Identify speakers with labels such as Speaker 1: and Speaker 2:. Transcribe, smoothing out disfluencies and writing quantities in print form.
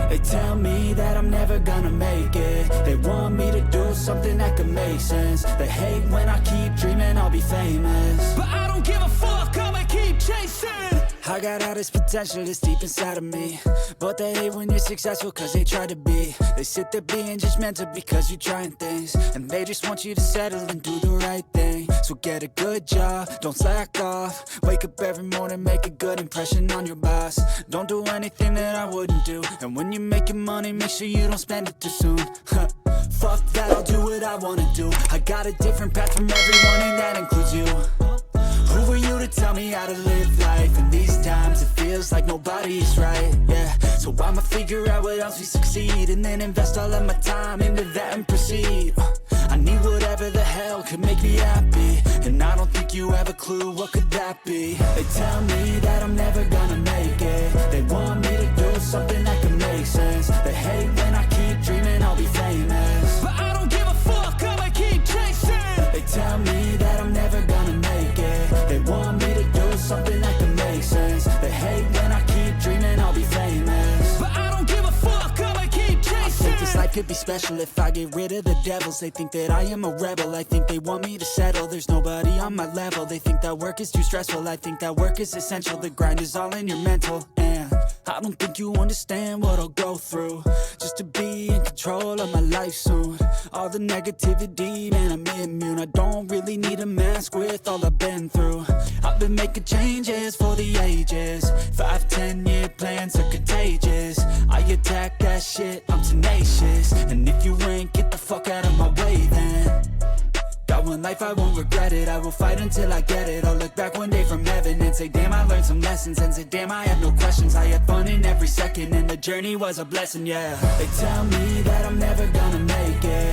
Speaker 1: They tell me that I'm never gonna make it. They want me to do something that could make sense. They hate when I keep dreaming I'll be famous, but I don't give a fuck, I'ma keep chasing. I got all this potential that's deep inside of me, but they hate when you're successful cause they try to be. They sit there being judgmental because you're trying things, and they just want you to settle and do the right thing. So get a good job, don't slack off. Wake up every morning, make a good impression on your boss. Don't do anything that I wouldn't do, and when you're making money, make sure you don't spend it too soon. Fuck that, I'll do what I wanna do. I got a different path from everyone and that includes you. Who are you to tell me how to live life? In these times it feels like nobody's right, yeah. So I'ma figure out what else we succeed, and then invest all of my time into that and proceed. I need whatever the hell could make me happy, and I don't think you have a clue what could that be. They tell me that I'm never gonna make it. They want me to do something that can make sense. They hate when I keep dreaming I'll be famous, but I don't give a fuck, I'ma keep chasing. They tell me that I'm never gonna make it. They want me to do something that can make sense. They hate when I keep dreaming I'll be famous, but I don't give a fuck, I'ma keep chasing. I think this life could be special if I get rid of the devils. They think that I am a rebel, I think they want me to settle. There's nobody on my level. They think that work is too stressful, I think that work is essential. The grind is all in your mental, and I don't think you understand what I'll go through just to be in control of my life soon. All the negativity, man, I'm immune. I don't really need a mask with all I've been through. I've been making changes for the ages. 5-10 year plans are contagious. I attack that shit, I'm tenacious. And if you ain't, get the fuck out of my way then. Got one life, I won't regret it. I will fight until I get it. I'll look back one day from heaven and say, damn, I learned some lessons. And say, damn, I had no questions. I had fun in every second, and the journey was a blessing, yeah. They tell me that I'm never gonna make it.